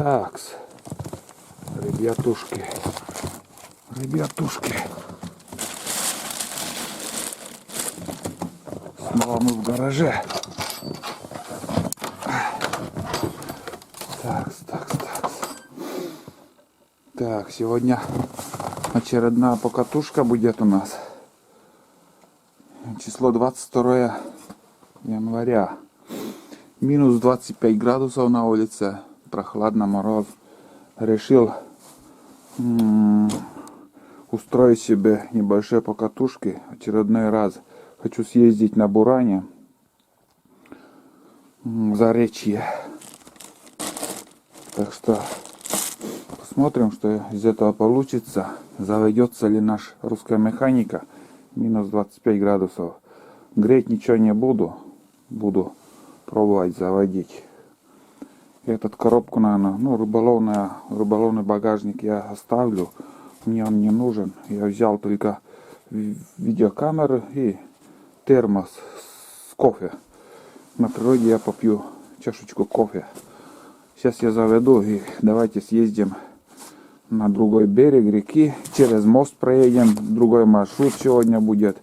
Такс, ребятушки, снова мы в гараже. Такс. Так, сегодня очередная покатушка будет у нас. Число 22 января. Минус 25 градусов на улице. Прохладно, мороз. Решил устроить себе небольшие покатушки. Очередной раз хочу съездить на Буране. В Заречье. Так что посмотрим, что из этого получится. Заведется ли наш русская механика. Минус 25 градусов. Греть ничего не буду. Буду пробовать заводить. Этот коробку, наверное, рыболовный багажник я оставлю. Мне он не нужен. Я взял только видеокамеры и термос с кофе. На природе я попью чашечку кофе. Сейчас я заведу и давайте съездим на другой берег реки. Через мост проедем. Другой маршрут сегодня будет.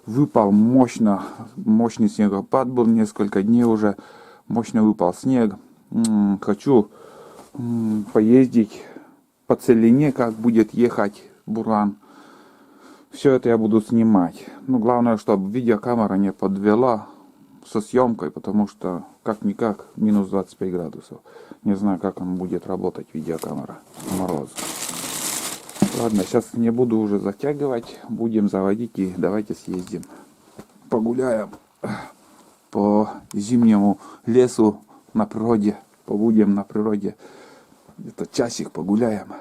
Выпал мощный снегопад был несколько дней уже. Мощно выпал снег. Хочу поездить по целине, как будет ехать Буран. Все это я буду снимать. Но главное, чтобы видеокамера не подвела со съемкой, потому что как-никак минус 25 градусов. Не знаю, как он будет работать, видеокамера. Мороз. Ладно, сейчас не буду уже затягивать. Будем заводить и давайте съездим. Погуляем по зимнему лесу на природе. Побудем на природе. Где-то часик погуляем.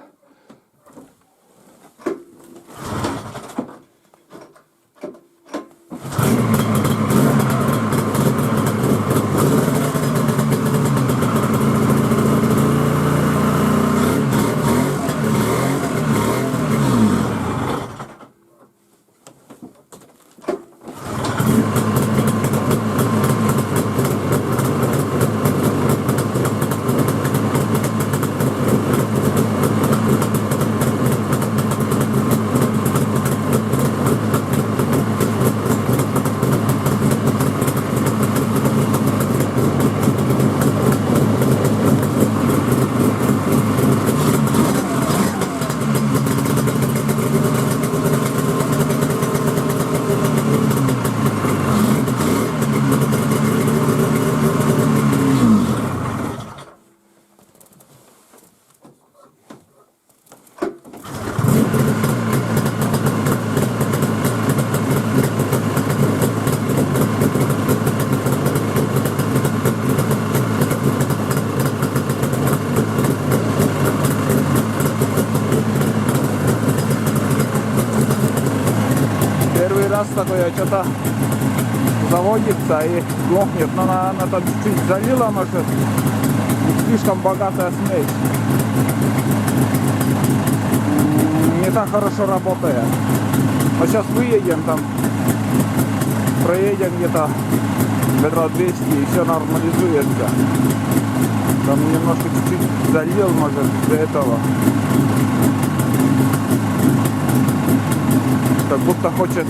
Раз такое что-то заводится и глохнет, но она там чуть-чуть залила, может, слишком богатая смесь. Не так хорошо работает. Но сейчас выедем там, проедем где-то метров 200 и все нормализуется. Там немножко чуть-чуть залил, может, из-за этого. Как будто хочет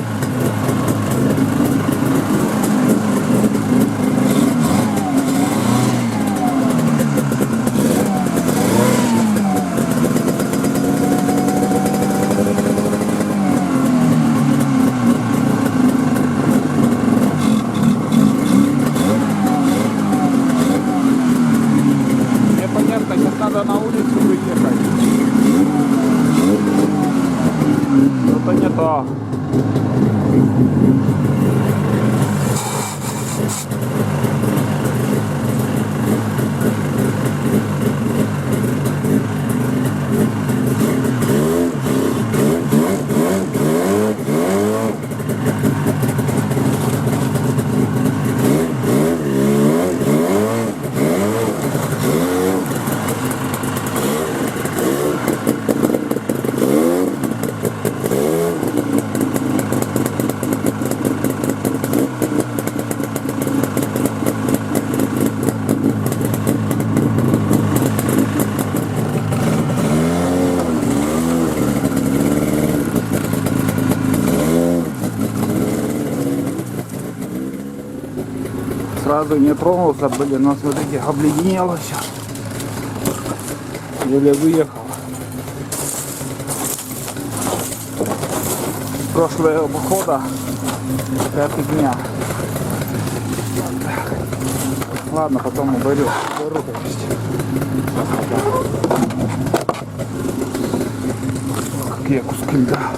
непонятно, сейчас надо на улицу выехать. Это не то. сразу не тронулся, блин, но смотрите, обледенело все. Еле выехал. Прошлого похода такая фигня. Ладно, потом уберу. Какие куски льда.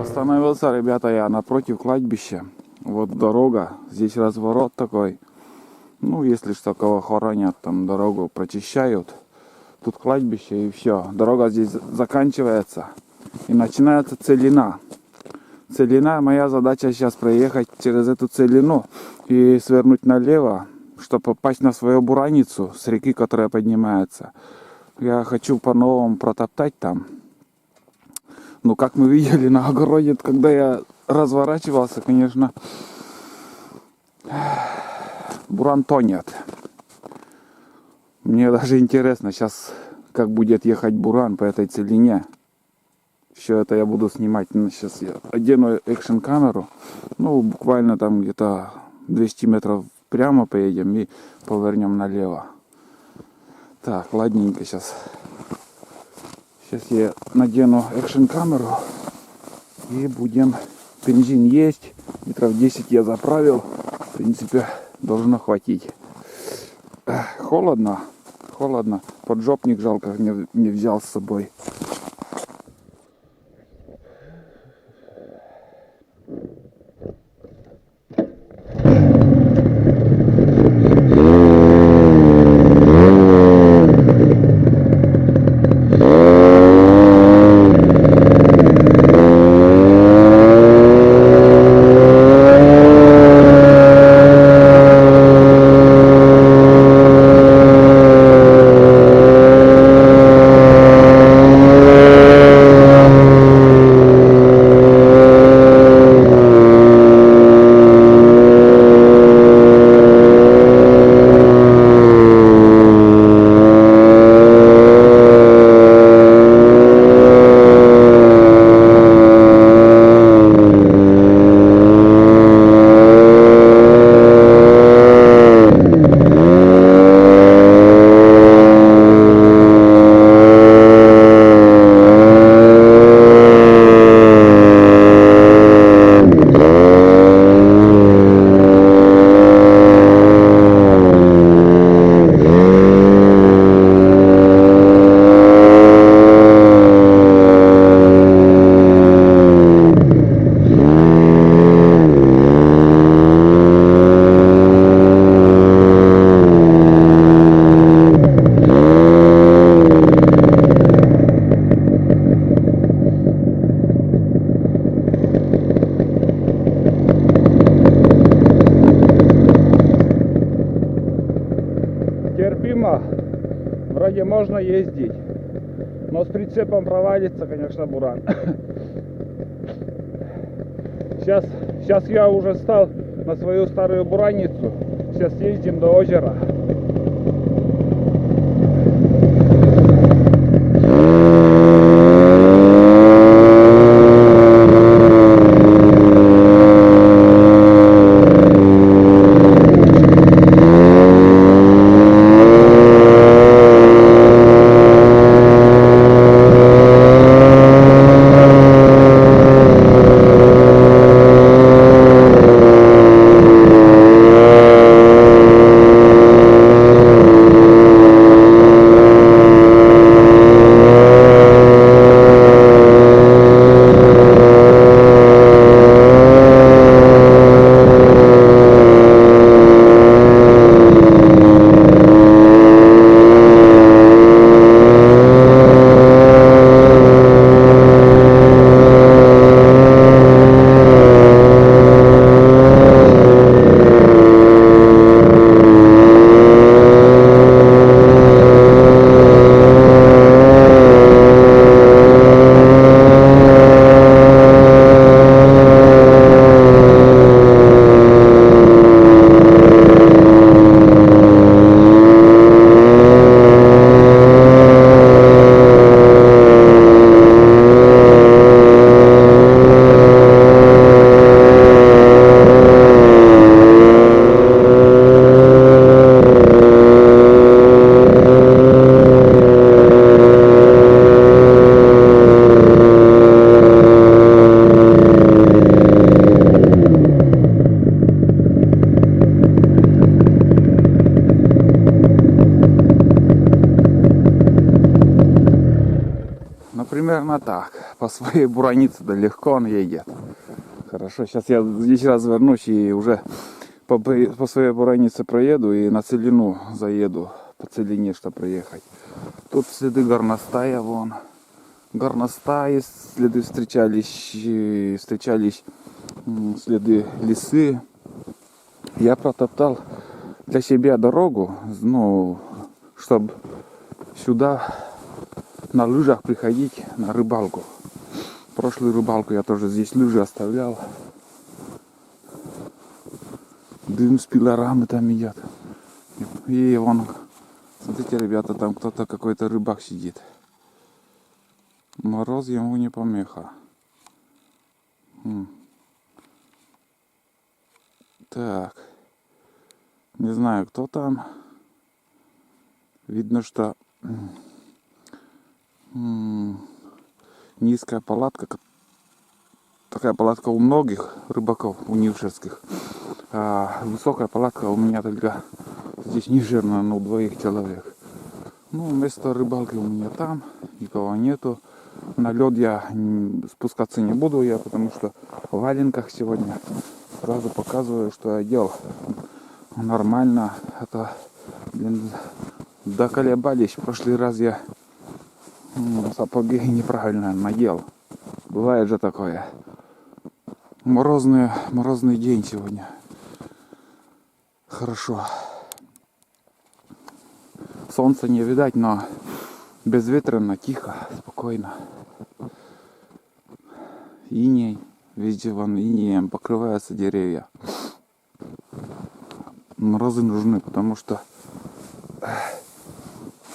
Остановился, ребята, я напротив кладбища. Вот дорога, здесь разворот такой. Ну, если что, кого хоронят, там дорогу прочищают. Тут кладбище и все. Дорога здесь заканчивается. И начинается целина. Целина, моя задача сейчас проехать через эту целину и свернуть налево, чтобы попасть на свою бураницу с реки, которая поднимается. Я хочу по-новому протоптать там. Ну, как мы видели на огороде, когда я разворачивался, конечно, буран тонет. Мне даже интересно сейчас, как будет ехать буран по этой целине. Все это я буду снимать. Сейчас я одену экшн камеру. Ну, буквально там где-то 200 метров прямо поедем и повернем налево. Так, ладненько сейчас. Сейчас я надену экшн камеру и будем. Бензин есть. Литров 10 я заправил. В принципе, должно хватить. Холодно. Холодно. Поджопник жалко не взял с собой. дороге можно ездить. Но с прицепом провалится, конечно, буран. Сейчас я уже встал на свою старую бураницу. Сейчас ездим до озера. Примерно так. По своей буранице да легко он едет. Хорошо, сейчас я здесь развернусь и уже по своей буранице проеду и на целину заеду. По целине, что проехать. Тут следы горностая, вон. Горностаи, следы встречались следы лисы. Я протоптал для себя дорогу, ну, чтобы сюда на лыжах приходить на рыбалку. Прошлую рыбалку я тоже здесь лыжи оставлял. Дым с пилорами там идет. И вон, смотрите, ребята, там кто-то, какой-то рыбак сидит. Мороз ему не помеха. Так. Не знаю, кто там. Видно, что низкая палатка. Такая палатка у многих рыбаков, у нившерских. А высокая палатка у меня только здесь нившерная, ну, 2 человек. Ну, место рыбалки у меня там, никого нету. На лед я спускаться не буду, потому что в валенках сегодня. Сразу показываю, что я делал. Нормально. Это, блин, доколебались. В прошлый раз я сапоги неправильно надел. Бывает же такое. Морозный день сегодня. Хорошо. Солнца не видать, но безветренно, тихо, спокойно. Иней. Везде вон инеем покрываются деревья. Морозы нужны, потому что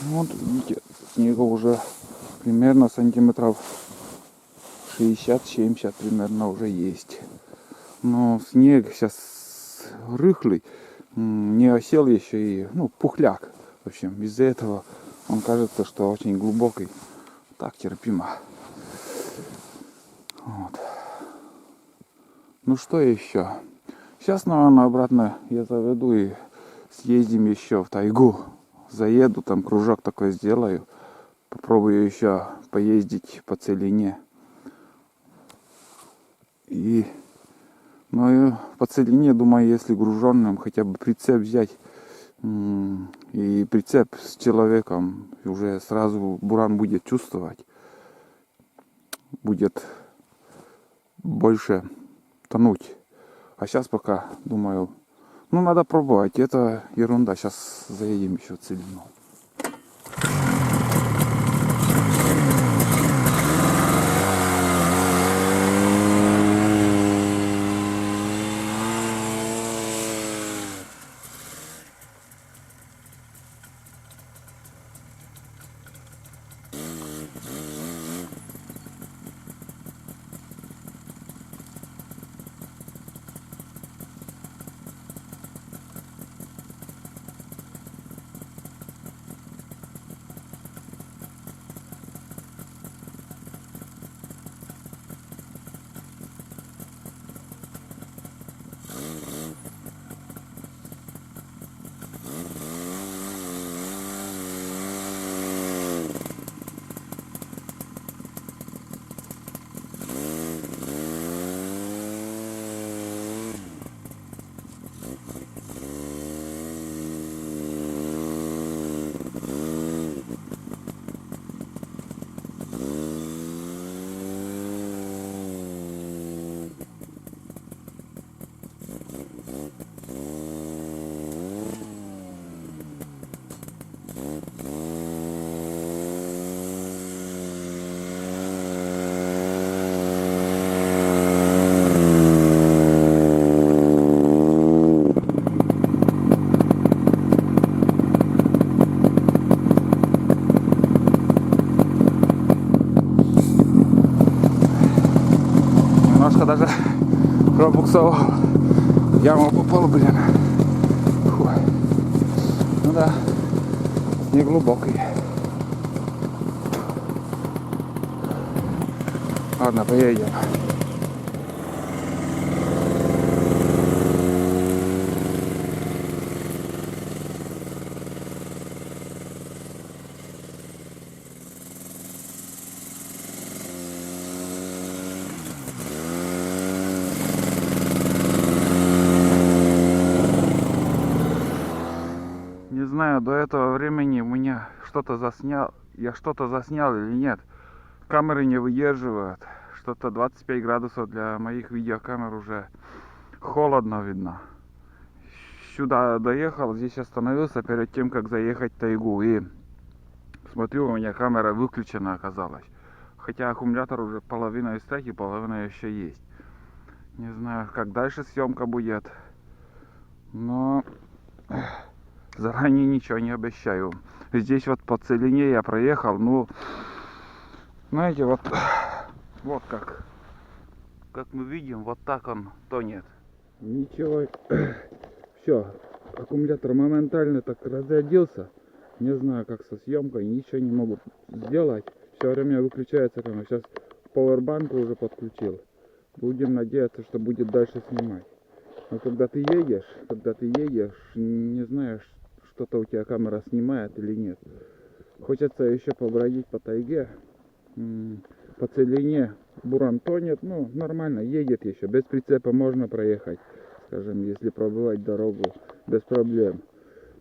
вот видите, снега уже примерно сантиметров 60-70 примерно уже есть. Но снег сейчас рыхлый, не осел еще и, ну, пухляк. В общем, из-за этого он кажется, что очень глубокий. Так терпимо. Вот. Ну что еще? Сейчас, наверное, обратно я заведу и съездим еще в тайгу. Заеду, там кружок такой сделаю. Попробую еще поездить по целине. И, ну и по целине, думаю, если груженным, хотя бы прицеп взять. И прицеп с человеком, и уже сразу буран будет чувствовать. Будет больше тонуть. А сейчас пока, думаю, ну надо пробовать. Это ерунда. Сейчас заедем еще в целину. немножко даже пробуксовал. В яму попал, блин. Фу. Ну да, не глубокий. Ладно, поедем. Не знаю, до этого времени у меня что-то заснял, я что-то заснял или нет. Камеры не выдерживают. Что-то 25 градусов для моих видеокамер уже холодно видно. Сюда доехал, здесь остановился перед тем, как заехать в тайгу. И смотрю, у меня камера выключена оказалась. Хотя аккумулятор уже половина из треки, половина еще есть. Не знаю, как дальше съемка будет. Но заранее ничего не обещаю. Здесь вот по целине я проехал, ну, знаете, вот как мы видим, вот так он тонет. Ничего, все, аккумулятор моментально так разрядился. Не знаю, как со съемкой, ничего не могу сделать. Все время выключается камера. Сейчас пауэрбанк уже подключил. Будем надеяться, что будет дальше снимать. Но когда ты едешь, не знаешь, что-то у тебя камера снимает или нет. Хочется еще побродить по тайге. По целине буран тонет, ну нормально, едет еще. Без прицепа можно проехать, скажем, если пробивать дорогу без проблем.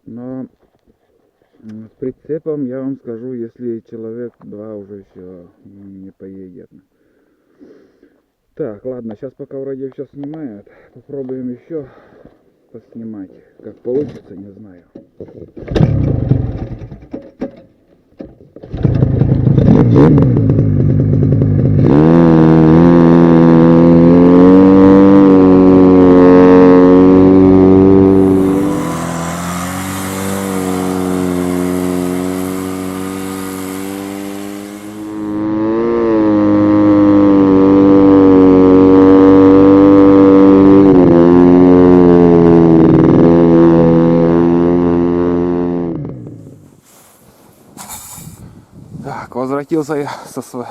Но с прицепом, я вам скажу, если человек два уже все не поедет. Так, ладно, сейчас пока вроде все снимает, попробуем еще поснимать. Как получится, не знаю. Так, возвратился я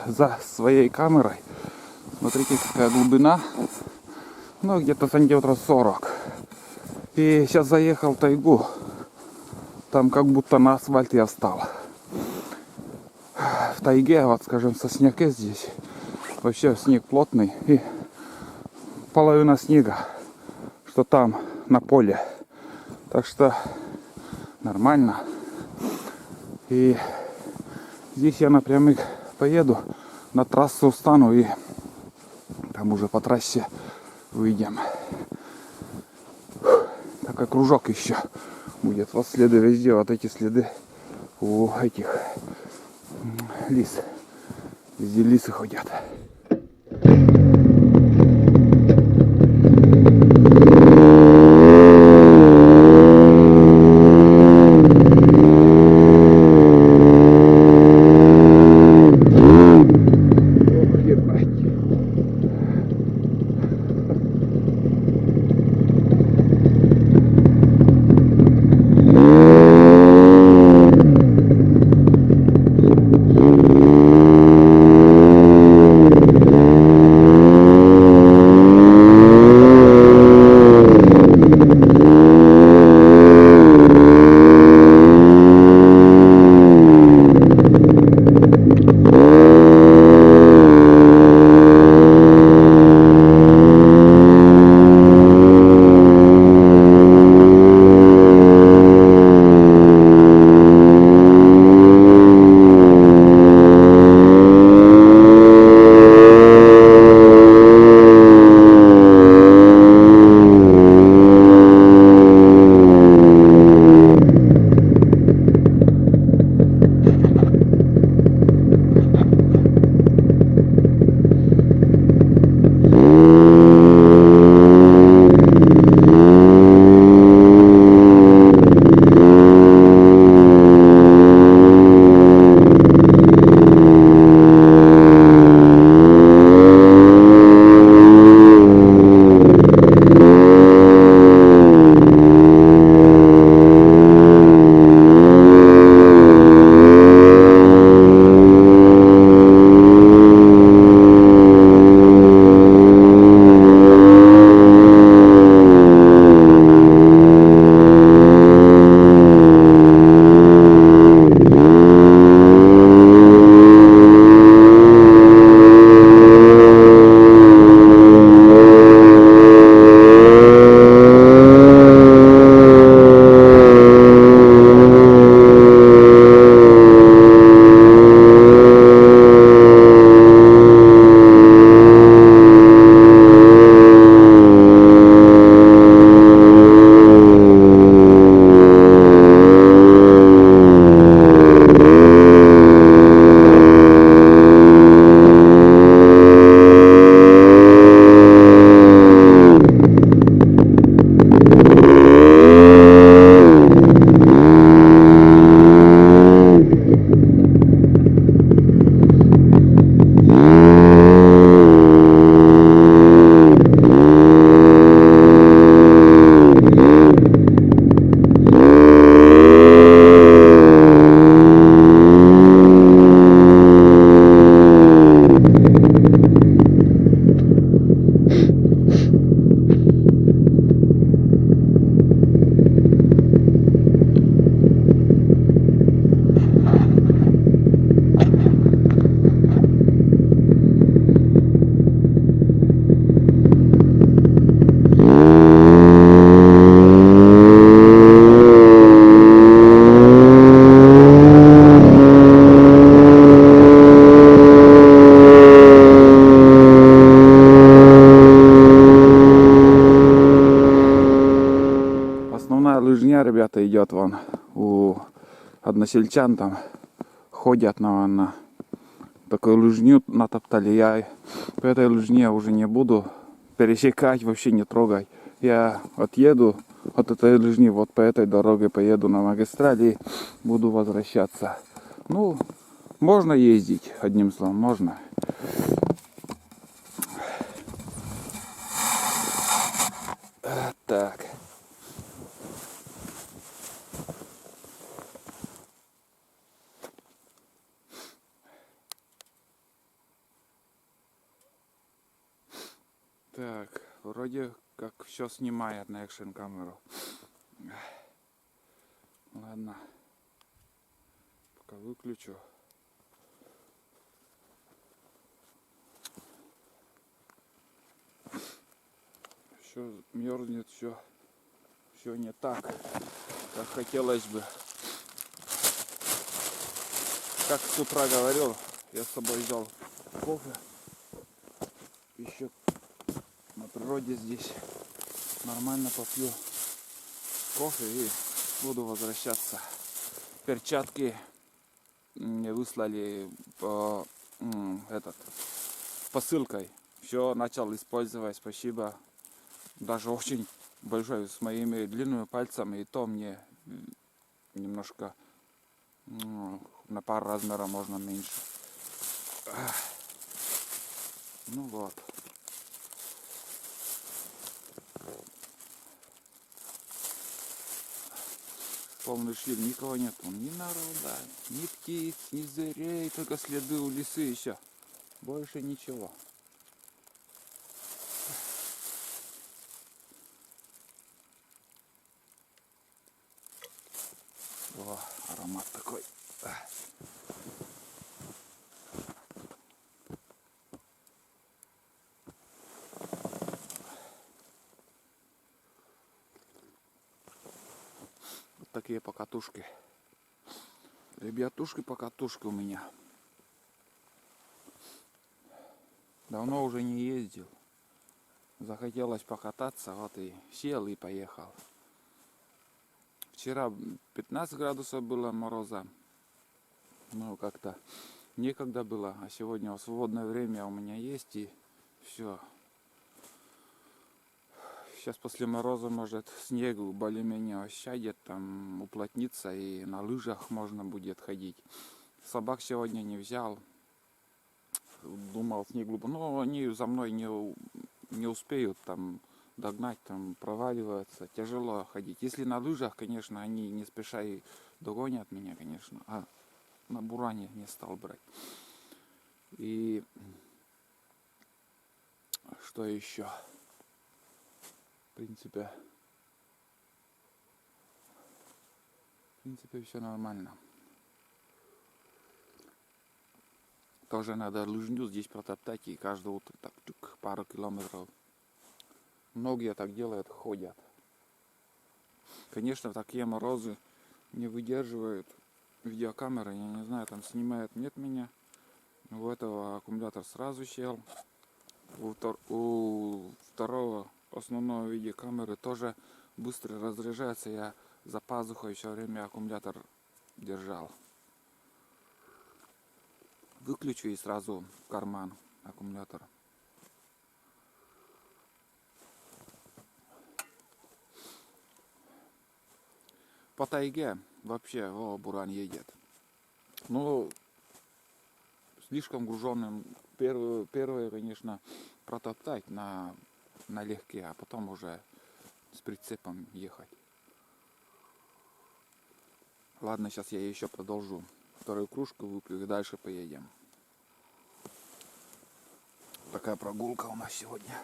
за своей камерой. Смотрите, какая глубина. Ну, где-то сантиметров 40. И сейчас заехал в тайгу. Там как будто на асфальт я встал. В тайге, вот скажем, сосняки здесь. Вообще снег плотный. И половина снега, что там на поле. Так что нормально. И здесь я напрямик поеду, на трассу встану и там уже по трассе выйдем. Такой кружок еще будет. Вот следы везде, вот эти следы у этих лис. Везде лисы ходят. ребята идет вон у односельчан там ходят на такую лыжню натоптали. Я по этой лыжне уже не буду пересекать, вообще не трогать. Я отъеду от этой лыжни, вот по этой дороге поеду на магистрали и буду возвращаться. Ну, можно ездить, одним словом, можно. Так. Так, вроде как все снимает на экшн камеру. Ладно. Пока выключу. Все мерзнет, все не так, как хотелось бы. Как с утра говорил, я с собой взял кофе. Еще на природе здесь нормально попью кофе и буду возвращаться. Перчатки мне выслали по посылкой. Все начал использовать, спасибо. Даже очень большой, с моими длинными пальцами, и то мне немножко на пару размеров можно меньше. Ну вот. Полный шлем, никого нет, ни народа, ни птиц, ни зверей, только следы у лисы еще. Больше ничего. О, аромат такой. Вот такие покатушки. Ребятушки, покатушки у меня. Давно уже не ездил. Захотелось покататься, вот и сел и поехал. Вчера 15 градусов было мороза. Ну, как-то некогда было. А сегодня свободное время у меня есть, и все. Сейчас после мороза, может, снегу более-менее осядет, там уплотнится, и на лыжах можно будет ходить. Собак сегодня не взял. Думал, снег глубоко. Но они за мной не успеют там догнать, там проваливаться, тяжело ходить. Если на лыжах, конечно, они не спеша и догонят меня, конечно, а на буране не стал брать. И что еще? В принципе, все нормально. Тоже надо лыжню здесь протоптать и каждое утро так пару километров. Многие так делают, ходят. Конечно, такие морозы не выдерживают видеокамеры. Я не знаю, там снимает, нет меня. У этого аккумулятор сразу сел. У второго основного видеокамеры тоже быстро разряжается. Я за пазухой все время аккумулятор держал. Выключу и сразу в карман аккумулятор. По тайге вообще буран едет. Ну, слишком груженным первое, конечно, протоптать налегке, а потом уже с прицепом ехать. Ладно, сейчас я еще продолжу. Вторую кружку выпью и дальше поедем. Такая прогулка у нас сегодня.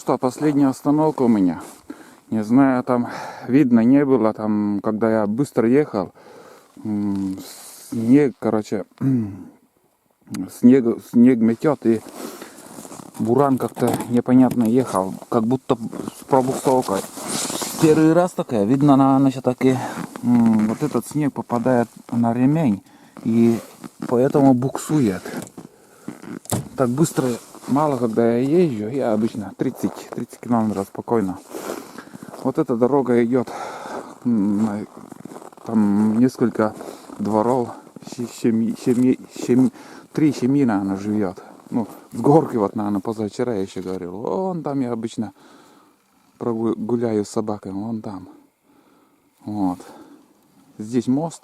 что, последняя остановка у меня. Не знаю, там видно не было, там, когда я быстро ехал, снег, короче, снег метет, и буран как-то непонятно ехал, как будто с пробуксовкой. Первый раз такая, видно, на все-таки вот этот снег попадает на ремень, и поэтому буксует. Так быстро, мало когда я езжу, я обычно 30 километров спокойно. Вот эта дорога идет, там несколько дворов, 3 семьи, наверное, живет. Ну, с горки вот, наверное, позавчера я еще говорил. Вон там я обычно гуляю с собакой, вон там. Вот. Здесь мост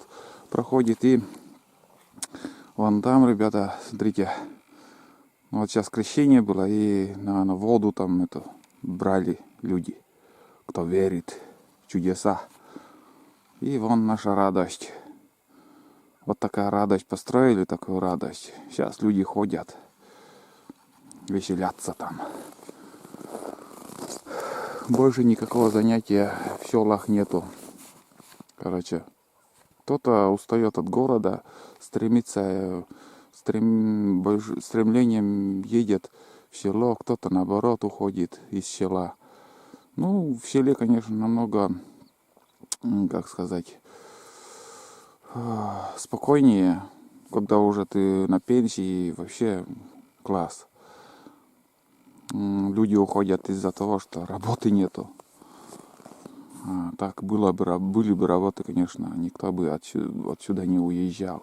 проходит, и вон там, ребята, смотрите, вот сейчас крещение было, и, наверное, воду там эту брали люди, кто верит в чудеса. И вон наша радость. Вот такая радость, построили такую радость. Сейчас люди ходят, веселятся там. Больше никакого занятия в селах нету. Короче, кто-то устает от города, стремится, стремлением едет в село, кто-то наоборот уходит из села. Ну, в селе, конечно, намного, как сказать, спокойнее, когда уже ты на пенсии, вообще класс. Люди уходят из-за того, что работы нету. Так были бы работы, конечно, никто бы отсюда не уезжал.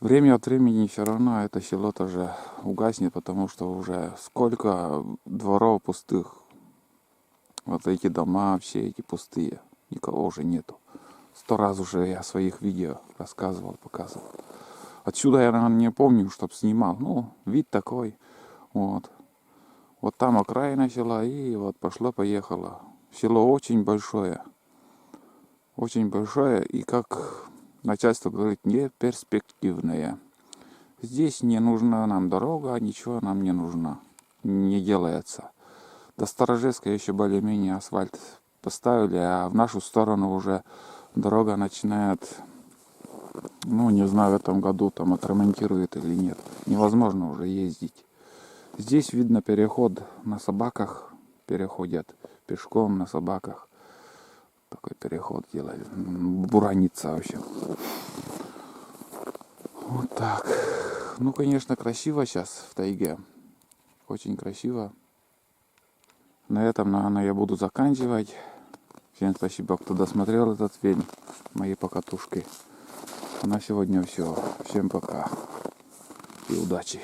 Время от времени все равно это село тоже угаснет, потому что уже сколько дворов пустых. Вот эти дома, все эти пустые. Никого уже нету. 100 раз уже я в своих видео рассказывал, показывал. Отсюда я, наверное, не помню, чтоб снимал. Ну, вид такой. Вот. Вот там окраина села, и вот пошло-поехало. Село очень большое. Очень большое, и как начальство говорит, не перспективное. Здесь не нужна нам дорога, ничего нам не нужно. Не делается. До Сторожевска еще более-менее асфальт поставили, а в нашу сторону уже дорога начинает, ну, не знаю, в этом году там отремонтируют или нет. Невозможно уже ездить. Здесь видно переход на собаках, переходят пешком на собаках. Такой переход делают. Буранится вообще. Вот так. Ну, конечно, красиво сейчас в тайге. Очень красиво. На этом, наверное, я буду заканчивать. Всем спасибо, кто досмотрел этот фильм. Мои покатушки. На сегодня все. Всем пока. И удачи.